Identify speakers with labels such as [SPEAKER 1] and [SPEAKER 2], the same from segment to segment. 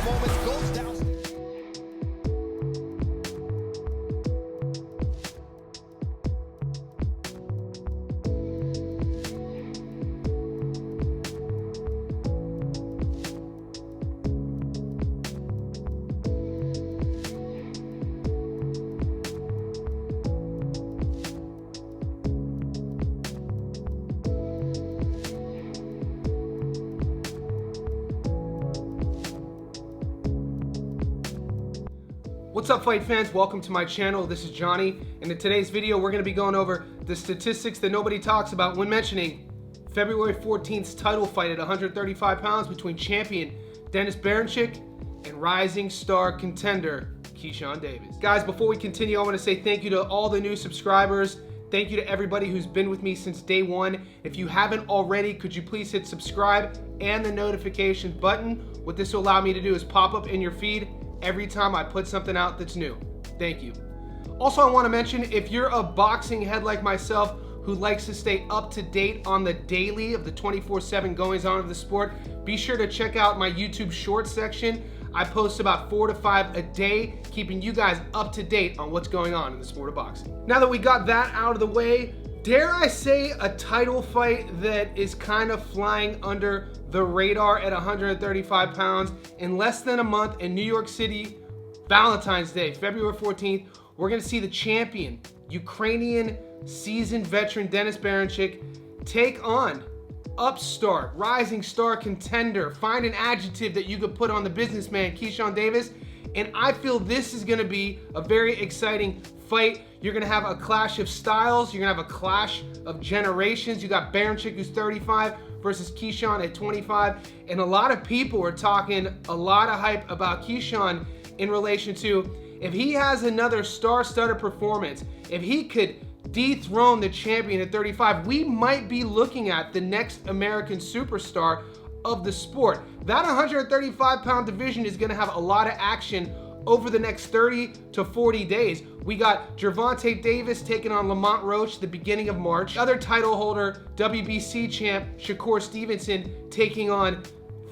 [SPEAKER 1] the moments goes down.
[SPEAKER 2] What's up, fight fans? Welcome to my channel. This is Johnny, and in today's video we're going to be going over the statistics that nobody talks about when mentioning February 14th's title fight at 135 pounds between champion Dennis Berinchyk and rising star contender Keyshawn Davis. Guys, before we continue, I want to say thank you to all the new subscribers. Thank you to everybody who's been with me since day one. If you haven't already, could you please hit subscribe and the notification button? What this will allow me to do is pop up in your feed every time I put something out that's new. Thank you. Also, I want to mention, if you're a boxing head like myself who likes to stay up to date on the daily of the 24/7 goings on of the sport, be sure to check out my YouTube shorts section. I post about 4 to 5 a day, keeping you guys up to date on what's going on in the sport of boxing. Now that we got that out of the way, dare I say a title fight that is kind of flying under the radar at 135 pounds. In less than a month in New York City, Valentine's Day, February 14th, we're gonna see the champion, Ukrainian seasoned veteran Dennis Berinchyk take on upstart, rising star contender. Find an adjective that you could put on the businessman, Keyshawn Davis. And I feel this is gonna be a very exciting fight. You're gonna have a clash of styles. You're gonna have a clash of generations. You got Berinchyk, who's 35, versus Keyshawn at 25. And a lot of people are talking a lot of hype about Keyshawn in relation to if he has another star-studded performance, if he could dethrone the champion at 35, we might be looking at the next American superstar of the sport. That 135-pound division is gonna have a lot of action over the next 30 to 40 days. We got Gervonta Davis taking on Lamont Roach the beginning of March. Other title holder, WBC champ Shakur Stevenson taking on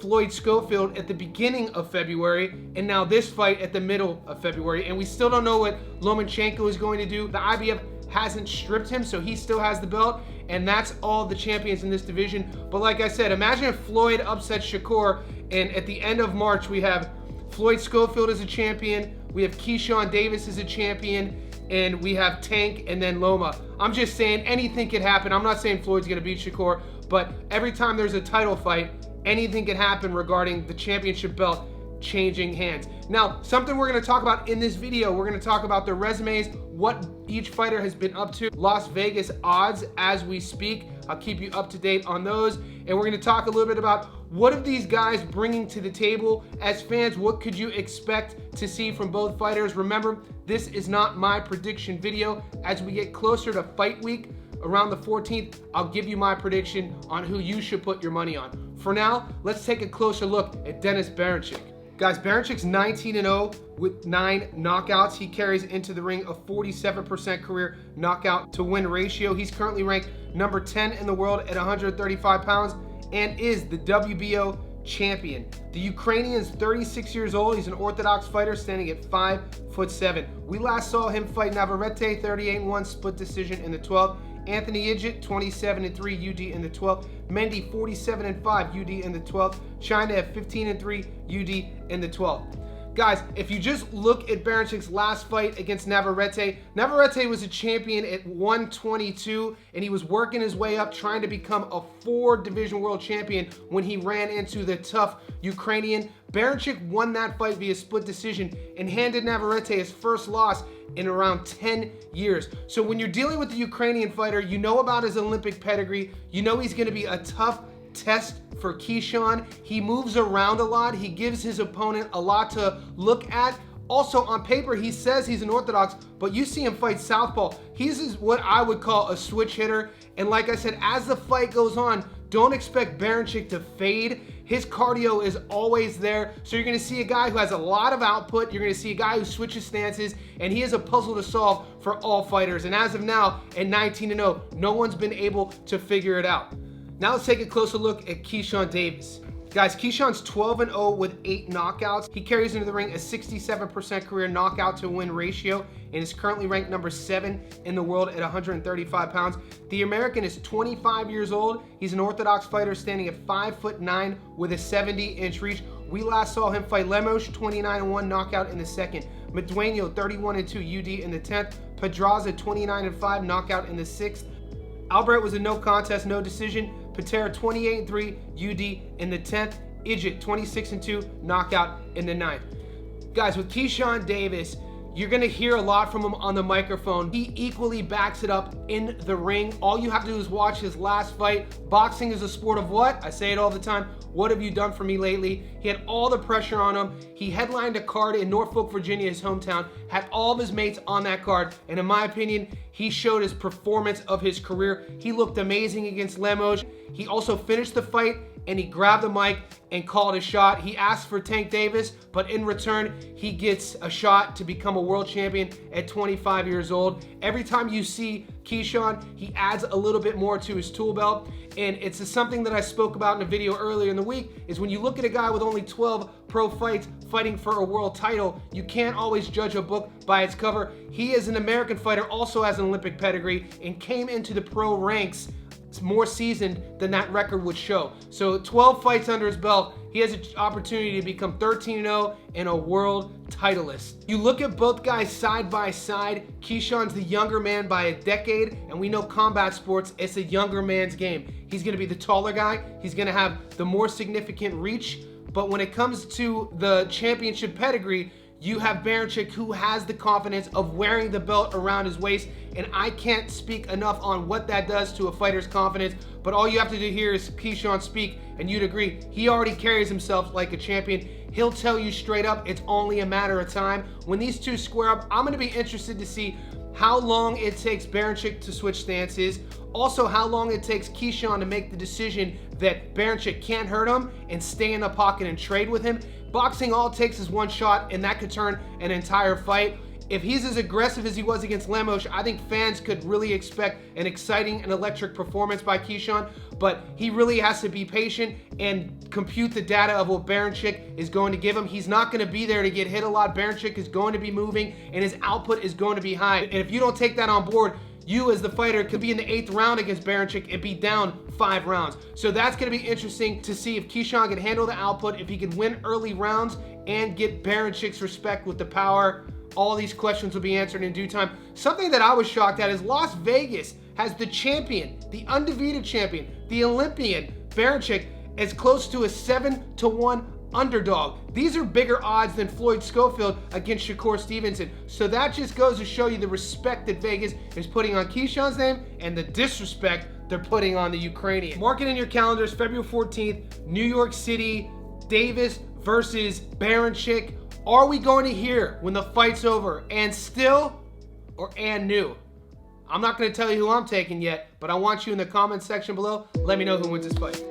[SPEAKER 2] Floyd Schofield at the beginning of February, and now this fight at the middle of February. And we still don't know what Lomachenko is going to do. The IBF hasn't stripped him, so he still has the belt, and that's all the champions in this division. But like I said, imagine if Floyd upsets Shakur, and at the end of March we have Floyd Schofield as a champion, we have Keyshawn Davis as a champion, and we have Tank and then Loma. I'm just saying anything could happen. I'm not saying Floyd's gonna beat Shakur, but every time there's a title fight, anything can happen regarding the championship belt changing hands. Now, something we're gonna talk about in this video, we're gonna talk about their resumes, what each fighter has been up to, Las Vegas odds as we speak. I'll keep you up to date on those. And we're gonna talk a little bit about what are these guys bringing to the table. As fans, what could you expect to see from both fighters? Remember, this is not my prediction video. As we get closer to fight week, around the 14th, I'll give you my prediction on who you should put your money on. For now, let's take a closer look at Dennis Berinchyk. Guys, Berinchyk's 19-0 with 9 knockouts. He carries into the ring a 47% career knockout to win ratio. He's currently ranked number 10 in the world at 135 pounds and is the WBO champion. The Ukrainian's 36 years old. He's an orthodox fighter standing at 5'7". We last saw him fight Navarrete, 38-1 split decision in the 12th. Anthony Idjit, 27-3 UD in the 12th. Mendy, 47-5 UD in the 12th. China at 15-3 UD in the 12th. Guys, if you just look at Berinchyk's last fight against Navarrete, Navarrete was a champion at 122, and he was working his way up trying to become a 4-division world champion when he ran into the tough Ukrainian. Berinchyk won that fight via split decision and handed Navarrete his first loss in around 10 years. So when you're dealing with the Ukrainian fighter, you know about his Olympic pedigree, you know he's gonna be a tough test for Keyshawn. He moves around a lot. He gives his opponent a lot to look at. Also, on paper, he says he's an orthodox, but you see him fight southpaw. He's what I would call a switch hitter. And like I said, as the fight goes on, don't expect Berinchyk to fade. His cardio is always there. So you're gonna see a guy who has a lot of output. You're gonna see a guy who switches stances, and he is a puzzle to solve for all fighters. And as of now, at 19-0, no one's been able to figure it out. Now let's take a closer look at Keyshawn Davis. Guys, Keyshawn's 12-0 with 8 knockouts. He carries into the ring a 67% career knockout to win ratio and is currently ranked number 7 in the world at 135 pounds. The American is 25 years old. He's an orthodox fighter standing at 5'9" with a 70-inch reach. We last saw him fight Lemos, 29-1 knockout in the second. Madueño, 31-2 UD in the 10th. Pedraza, 29-5 knockout in the 6th. Albert was a no contest, no decision. Patera, 28-3 UD in the 10th. Idjit, 26-2 knockout in the 9th. Guys, with Keyshawn Davis, you're gonna hear a lot from him on the microphone. He equally backs it up in the ring. All you have to do is watch his last fight. Boxing is a sport of what? I say it all the time. What have you done for me lately? He had all the pressure on him. He headlined a card in Norfolk, Virginia, his hometown, had all of his mates on that card. And in my opinion, he showed his performance of his career. He looked amazing against Lemos. He also finished the fight and he grabbed the mic and called a shot. He asked for Tank Davis, but in return, he gets a shot to become a world champion at 25 years old. Every time you see Keyshawn, he adds a little bit more to his tool belt. And it's something that I spoke about in a video earlier in the week, is when you look at a guy with only 12 pro fights fighting for a world title, you can't always judge a book by its cover. He is an American fighter, also has an Olympic pedigree, and came into the pro ranks more seasoned than that record would show. So 12 fights under his belt, he has an opportunity to become 13-0 and a world titleist. You look at both guys side by side. Keyshawn's the younger man by a decade, and we know combat sports, it's a younger man's game. He's gonna be the taller guy, he's gonna have the more significant reach, but when it comes to the championship pedigree, you have Berinchyk, who has the confidence of wearing the belt around his waist, and I can't speak enough on what that does to a fighter's confidence, but all you have to do here is Keyshawn speak, and you'd agree, he already carries himself like a champion. He'll tell you straight up, it's only a matter of time. When these two square up, I'm gonna be interested to see how long it takes Berinchyk to switch stances, also how long it takes Keyshawn to make the decision that Berinchyk can't hurt him and stay in the pocket and trade with him. Boxing, all it takes is one shot, and that could turn an entire fight. If he's as aggressive as he was against Lemos, I think fans could really expect an exciting and electric performance by Keyshawn, but he really has to be patient and compute the data of what Berinchyk is going to give him. He's not going to be there to get hit a lot. Berinchyk is going to be moving, and his output is going to be high. And if you don't take that on board, you as the fighter could be in the 8th round against Berinchyk and be down 5 rounds. So that's going to be interesting to see if Keyshawn can handle the output, if he can win early rounds and get Berincyk's respect with the power. All these questions will be answered in due time. Something that I was shocked at is Las Vegas has the champion, the undefeated champion, the Olympian, Berinchyk, as close to a 7-1 underdog. These are bigger odds than Floyd Schofield against Shakur Stevenson. So that just goes to show you the respect that Vegas is putting on Keyshawn's name and the disrespect they're putting on the Ukrainian. Mark it in your calendars, February 14th, New York City, Davis versus Berinchyk. Are we going to hear when the fight's over, and still or and new? I'm not going to tell you who I'm taking yet, but I want you in the comment section below. Let me know who wins this fight.